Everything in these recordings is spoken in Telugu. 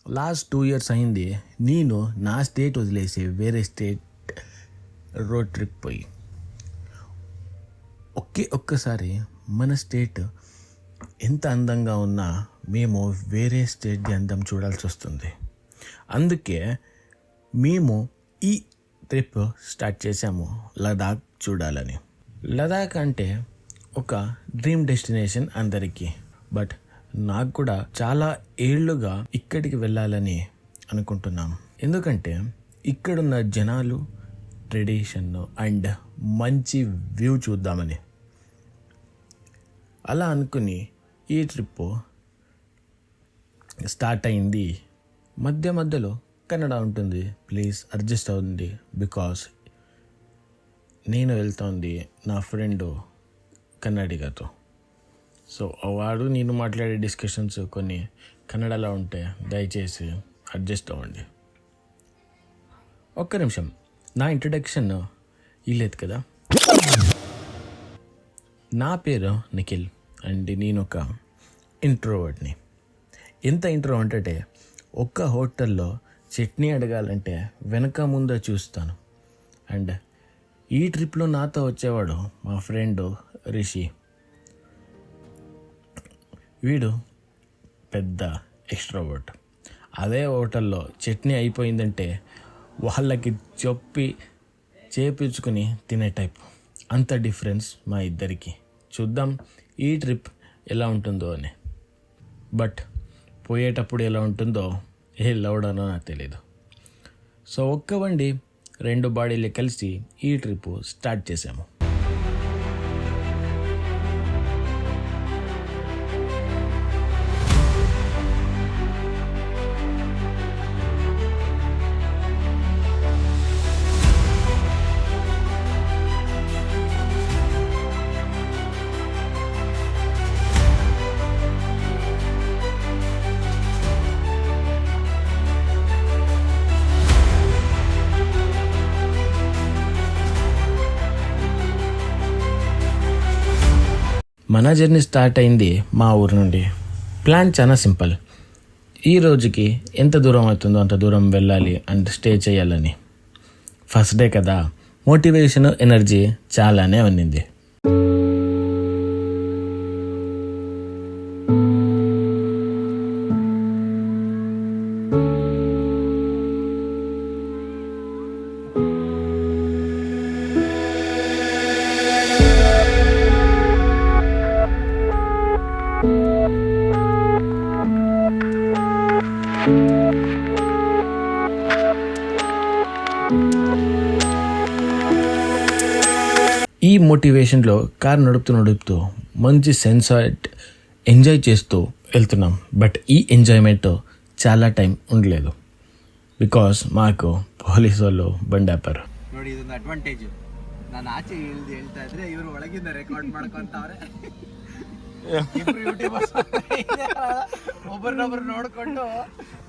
లాస్ట్ 2 years అయింది నేను నా స్టేట్ వదిలేసి వేరే స్టేట్ రోడ్ ట్రిప్ పోయి. ఒక్కసారి మన స్టేట్ ఎంత అందంగా ఉన్నా మేము వేరే స్టేట్ది అందం చూడాల్సి వస్తుంది. అందుకే మేము ఈ ట్రిప్ స్టార్ట్ చేసాము లదాఖ్ చూడాలని. లదాఖ్ అంటే ఒక డ్రీమ్ డెస్టినేషన్ అందరికీ. బట్ నాకు కూడా చాలా ఏళ్ళుగా ఇక్కడికి వెళ్ళాలని అనుకుంటున్నాం. ఎందుకంటే ఇక్కడున్న జనాలు, ట్రెడిషన్ అండ్ మంచి వ్యూ చూద్దామని. అలా అనుకుని ఈ ట్రిప్ స్టార్ట్ అయింది. మధ్యలో కన్నడ ఉంటుంది, ప్లీజ్ అడ్జస్ట్ అవుతుంది. బికాస్ నేను వెళ్తుంది నా ఫ్రెండ్ కన్నడిగతో. సో వాడు నేను మాట్లాడే డిస్కషన్స్ కొన్ని కన్నడలో ఉంటే దయచేసి అడ్జస్ట్ అవ్వండి. ఒక్క నిమిషం, నా ఇంట్రడక్షన్ ఇల్లేదు కదా. నా పేరు నిఖిల్ అండ్ నేను ఒక ఇంట్రోవర్ట్ని. ఎంత ఇంట్రోవర్ట్ అంటే ఒక్క హోటల్లో చట్నీ అడగాలంటే వెనక ముందు చూస్తాను. అండ్ ఈ ట్రిప్లో నాతో వచ్చేవాడు మా ఫ్రెండ్ రిషి. వీడు పెద్ద ఎక్స్ట్రోవర్ట్. అదే హోటల్లో చట్నీ అయిపోయిందంటే వాళ్ళకి చేపించుకుని తినే టైప్. అంత డిఫరెన్స్ మా ఇద్దరికి. చూద్దాం ఈ ట్రిప్ ఎలా ఉంటుందో అని. బట్ పోయేటప్పుడు ఎలా ఉంటుందో ఏ లౌడానో నాకు తెలీదు. సో ఒక్క బండి 2 బాడీలు కలిసి ఈ ట్రిప్ స్టార్ట్ చేసాము. మన జర్నీ స్టార్ట్ అయింది మా ఊరు నుండి. ప్లాన్ చాలా సింపుల్. ఈ రోజుకి ఎంత దూరం అవుతుందో అంత దూరం వెళ్ళాలి అండ్ స్టే చేయాలని. ఫస్ట్ డే కదా, మోటివేషన్, ఎనర్జీ చాలానే ఉన్నింది. ఈ మోటివేషన్లో కార్ నడుపుతూ మంచి సెన్సార్ట్ ఎంజాయ్ చేస్తూ వెళ్తున్నాం. బట్ ఈ ఎంజాయ్మెంట్ చాలా టైం ఉండలేదు. ಬಿಕಾಸ್ ಮಾಕು ಪೊಲೀಸ್ వాళ్ళు ಬಂಡಿ ಆಪಾರ ನೋಡಿ. ಇದೊಂದು ಅಡ್ವಾಂಟೇಜ್. ನಾನು ಆಚೆ ಹೇಳ್ತಾ ಇದ್ರೆ ಇವರು ಒಳಗಿಂದ ರೆಕಾರ್ಡ್ ಮಾಡ್ಕೊಂತವ್ರೆ. ಇಬ್ರು ಯೂಟ್ಯೂಬರ್ಸ್ ಒಬ್ಬರನ್ನೊಬ್ರು ನೋಡ್ಕೊಂಡು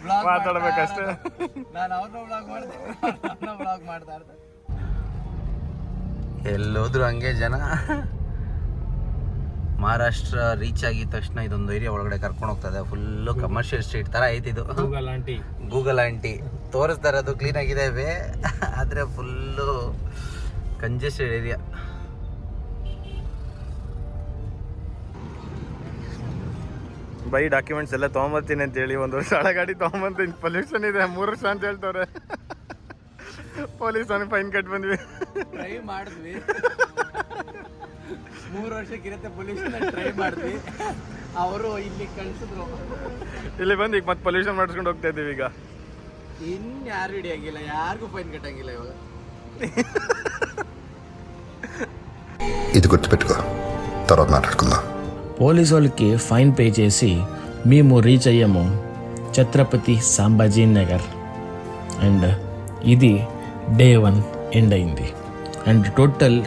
ಬ್ಲಾಗ್ ಮಾತಾಡಬೇಕಷ್ಟೇ. ನಾನು ಅವ್ರನ್ನ ಬ್ಲಾಗ್ ಮಾಡಿದೆ, ಅವ್ರನ್ನ ಬ್ಲಾಗ್ ಮಾಡ್ತಾ ಇರ್ತಾರೆ. ಎಲ್ಲೋದ್ರು ಹಂಗೆ ಜನ. ಮಹಾರಾಷ್ಟ್ರ ರೀಚ್ ಆಗಿದ ತಕ್ಷಣ ಇದೊಂದು ಏರಿಯಾ ಒಳಗಡೆ ಕರ್ಕೊಂಡು ಹೋಗ್ತದೆ. ಫುಲ್ಲು ಕಮರ್ಷಿಯಲ್ ಸ್ಟ್ರೀಟ್ ಥರ ಐತಿ ಇದು. ಗೂಗಲ್ ಆಂಟಿ ತೋರಿಸ್ತಾ ಇರೋದು ಕ್ಲೀನ್ ಆಗಿದೆ, ಆದರೆ full congested area. By documents ಎಲ್ಲ ತೊಗೊಂಬರ್ತೀನಿ ಅಂತೇಳಿ 1 ವರ್ಷ ಹಳೆ ಗಾಡಿ ತೊಗೊಂಬರ್ತೀನಿ. ಪೊಲ್ಯೂಷನ್ ಇದೆ 3 ವರ್ಷ ಅಂತ ಹೇಳ್ತವ್ರೆ. ಪೊಲೀಸ್ ಅವನಿಗೆ ಫೈನ್ ಕಟ್ ಬಂದ್ವಿ. ಟ್ರೈ ಮಾಡಿದ್ವಿ 3 ವರ್ಷಕ್ಕಿರತ್ತೆ ಪೊಲ್ಯೂಷನ್ ಟ್ರೈ ಮಾಡಿದ್ವಿ. ಅವರು ಇಲ್ಲಿ ಕಳಿಸಿದ್ರು. ಇಲ್ಲಿ ಬಂದು ಈಗ ಮತ್ತೆ ಪೊಲ್ಯೂಷನ್ ಮಾಡಿಸ್ಕೊಂಡು ಹೋಗ್ತಾ ಇದ್ದೀವಿ. ಈಗ ಇನ್ಯಾರು ಹಿಡಿಯಂಗಿಲ್ಲ, ಯಾರಿಗೂ ಫೈನ್ ಕಟ್ಟಂಗಿಲ್ಲ ಇವಾಗ. ఇది గుర్తుపెట్టుకో, తర్వాత మాట్లాడుకుందాం. పోలీసు వాళ్ళకి ఫైన్ పే చేసి మేము రీచ్ అయ్యాము ఛత్రపతి సంభాజీ నగర్. అండ్ ఇది డే 1 ఎండ్ అయింది. అండ్ టోటల్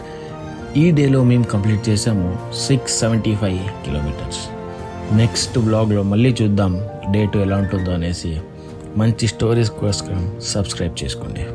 ఈ డేలో మేము కంప్లీట్ చేసాము 675 కిలోమీటర్స్. నెక్స్ట్ బ్లాగ్లో మళ్ళీ చూద్దాం డే 2 ఎలా ఉంటుందో అనేసి. మంచి స్టోరీస్ కోసం సబ్స్క్రైబ్ చేసుకోండి.